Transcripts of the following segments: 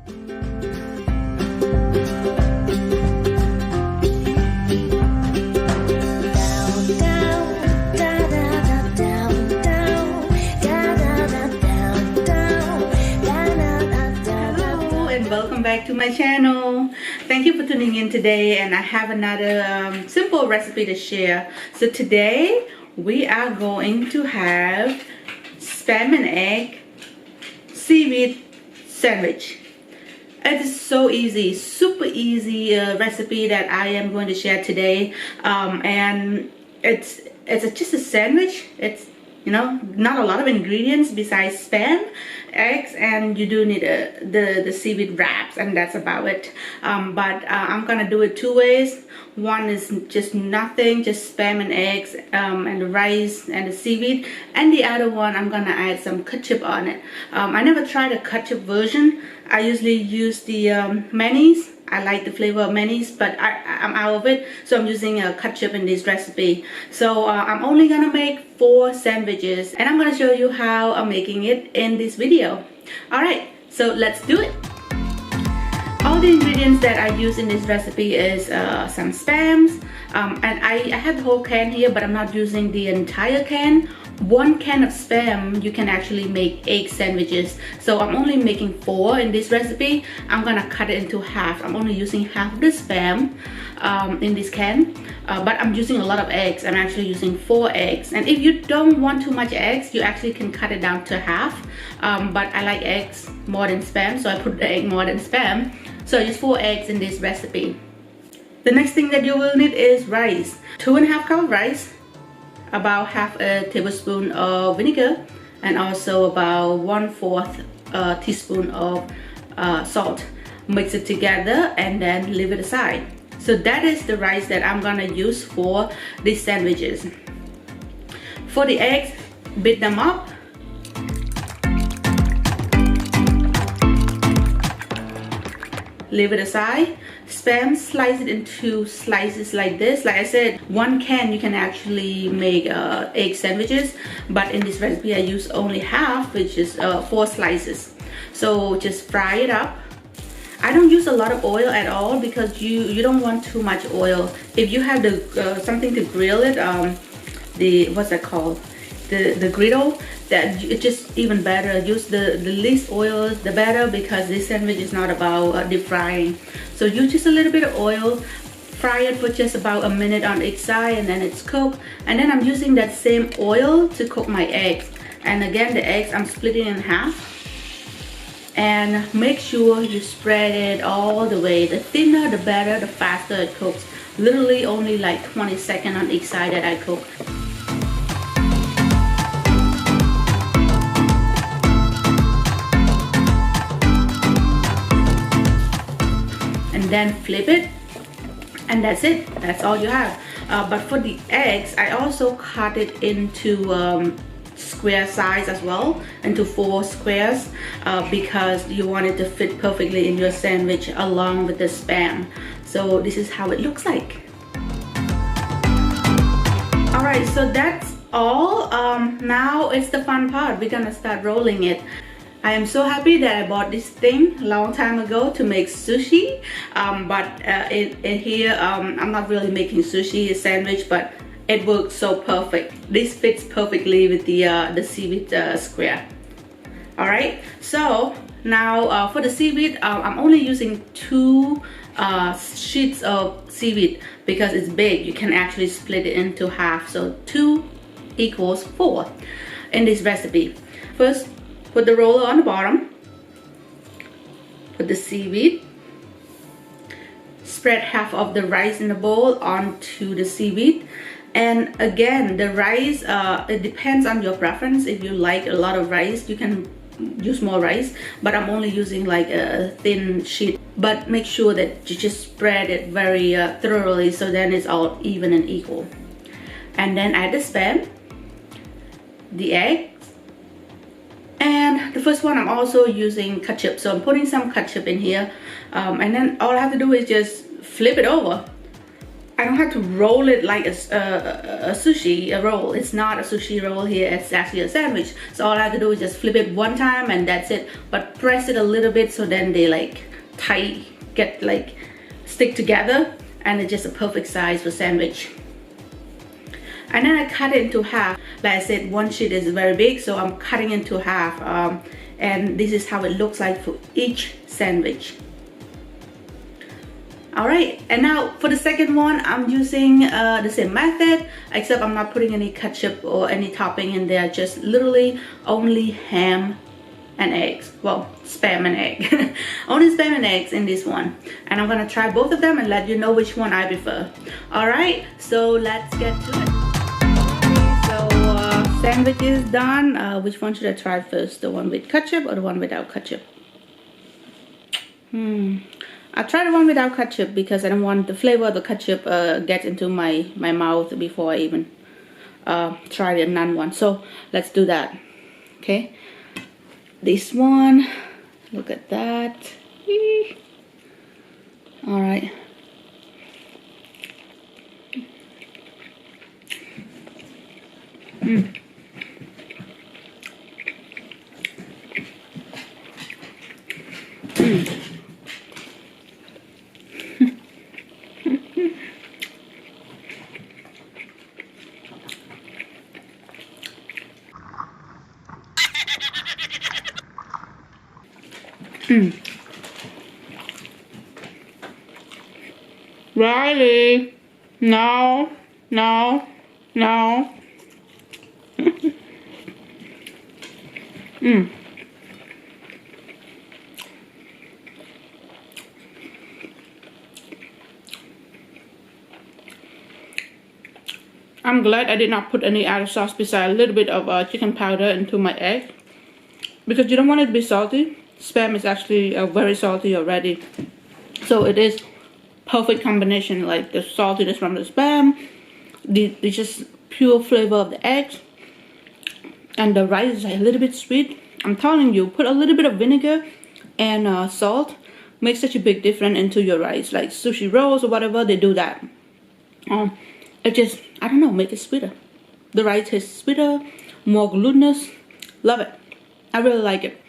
Welcome back to my channel. Thank you for tuning in today, and I have another simple recipe to share. So today we are going to have spam and egg seaweed sandwich. It is so easy, super easy recipe that I am going to share today, and it's just a sandwich. It's, you know, not a lot of ingredients besides spam, eggs, and you do need the seaweed wraps, and that's about it. But I'm gonna do it two ways. One is just nothing, just spam and eggs, and the rice and the seaweed, and the other one I'm gonna add some ketchup on it. I never tried a ketchup version. I usually use the mayonnaise. I like the flavor of mayonnaise, but I'm out of it, so I'm using a ketchup in this recipe. So I'm only gonna make 4 sandwiches, and I'm gonna show you how I'm making it in this video. Alright, so let's do it. All the ingredients that I use in this recipe is some spams, and I have the whole can here, but I'm not using the entire can. 1 can of spam, you can actually make 8 sandwiches. So I'm only making 4 in this recipe. I'm gonna cut it into half. I'm only using half of the spam in this can, but I'm using a lot of eggs. I'm actually using 4 eggs. And if you don't want too much eggs, you actually can cut it down to half. But I like eggs more than spam, so I put the egg more than spam. So I use 4 eggs in this recipe. The next thing that you will need is rice. 2½ cup of rice, about half a tablespoon of vinegar, and also about 1/4 teaspoon of salt. Mix it together and then leave it aside. So that is the rice that I'm gonna use for these sandwiches. For the eggs, beat them up. Leave it aside. Spam, slice it into slices like this. Like I said, 1 can you can actually make egg sandwiches, but in this recipe I use only half, which is 4 slices. So just fry it up. I don't use a lot of oil at all because you don't want too much oil. If you have the something to grill it, what's that called? The griddle, that it's just even better. Use the least oil the better, because this sandwich is not about deep frying. So use just a little bit of oil, fry it for just about a minute on each side, and then it's cooked. And then I'm using that same oil to cook my eggs. And again, the eggs I'm splitting in half. And make sure you spread it all the way. The thinner the better, the faster it cooks. Literally only like 20 seconds on each side that I cook. Then flip it, and that's it. That's all you have. But for the eggs, I also cut it into square size as well, into 4 squares, because you want it to fit perfectly in your sandwich along with the spam. So this is how it looks like. Alright, so that's all. Now it's the fun part. We're gonna start rolling it. I am so happy that I bought this thing a long time ago to make sushi, but in here I'm not really making sushi, a sandwich, but it works so perfect. This fits perfectly with the seaweed square. Alright, so now for the seaweed, I'm only using 2 sheets of seaweed because it's big. You can actually split it into half, so 2 equals 4 in this recipe. First, put the roller on the bottom, put the seaweed, spread half of the rice in the bowl onto the seaweed. And again, the rice, it depends on your preference. If you like a lot of rice, you can use more rice, but I'm only using like a thin sheet. But make sure that you just spread it very thoroughly, so then it's all even and equal. And then add the spam, the egg, and the first one I'm also using ketchup, so I'm putting some ketchup in here, and then all I have to do is just flip it over. I don't have to roll it like a sushi roll. It's not a sushi roll here, it's actually a sandwich. So all I have to do is just flip it one time and that's it. But press it a little bit so then they like tight, get like stick together, and it's just a perfect size for sandwich. And then I cut it into half. Like I said, one sheet is very big, so I'm cutting into half. And this is how it looks like for each sandwich. Alright, and now for the second one, I'm using the same method, except I'm not putting any ketchup or any topping in there, just literally only ham and eggs. Well, spam and egg. Only spam and eggs in this one. And I'm gonna try both of them and let you know which one I prefer. Alright, so let's get to it. So sandwich is done. Which one should I try first? The one with ketchup or the one without ketchup? I tried the one without ketchup because I don't want the flavor of the ketchup get into my mouth before I even try the naan one. So let's do that. Okay, this one, look at that. All right. Riley, no, no, no. I'm glad I did not put any other sauce besides a little bit of chicken powder into my egg, because you don't want it to be salty. Spam is actually very salty already, so it is perfect combination, like the saltiness from the spam, the just pure flavor of the eggs, and the rice is a little bit sweet. I'm telling you, put a little bit of vinegar and salt, makes such a big difference into your rice. Like sushi rolls or whatever, they do that. It just, I don't know, make it sweeter. The rice is sweeter, more glutinous. Love it. I really like it.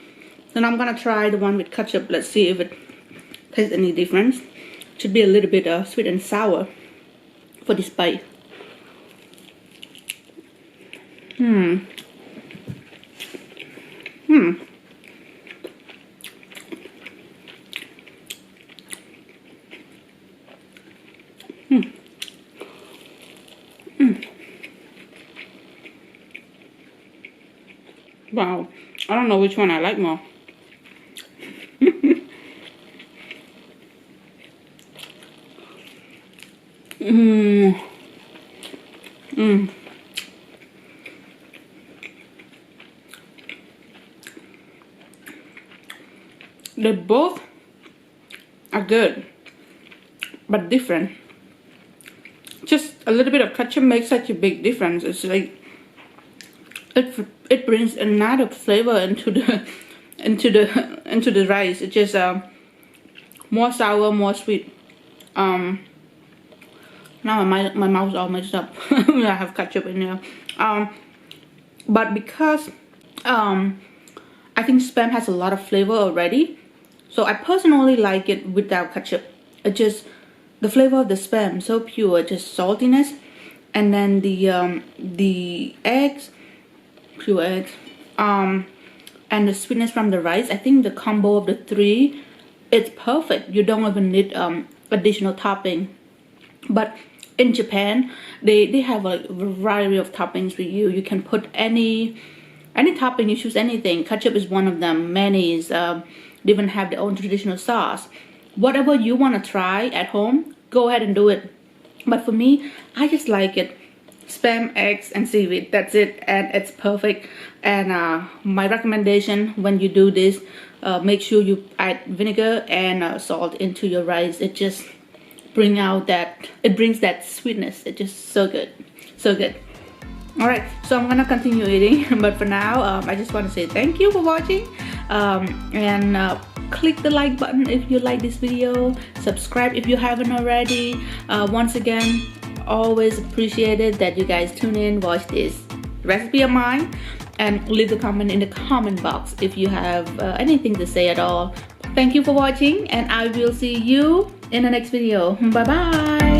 Then I'm gonna try the one with ketchup. Let's see if it tastes any difference. Should be a little bit sweet and sour for this bite. Wow, I don't know which one I like more. They both are good, but different. Just a little bit of ketchup makes such a big difference. It's like it brings another flavor into the rice. It's just more sour, more sweet. Now my mouth's all messed up. I have ketchup in there. But because I think spam has a lot of flavor already, so I personally like it without ketchup. It just, the flavor of the spam so pure, just saltiness, and then the eggs, pure eggs, and the sweetness from the rice. I think the combo of the three, it's perfect. You don't even need additional topping. But in Japan, they have a variety of toppings for you. You can put any topping, you choose anything. Ketchup is one of them. Mayonnaise, they even have their own traditional sauce. Whatever you want to try at home, go ahead and do it. But for me, I just like it. Spam, eggs, and seaweed. That's it, and it's perfect. And my recommendation when you do this, make sure you add vinegar and salt into your rice. It just brings that sweetness. It's just so good, so good. All right, so I'm gonna continue eating, but for now, I just want to say thank you for watching, and click the like button if you like this video. Subscribe if you haven't already. Once again, always appreciated that you guys tune in, watch this recipe of mine, and leave the comment in the comment box if you have anything to say at all. Thank you for watching, and I will see you in the next video. Bye bye.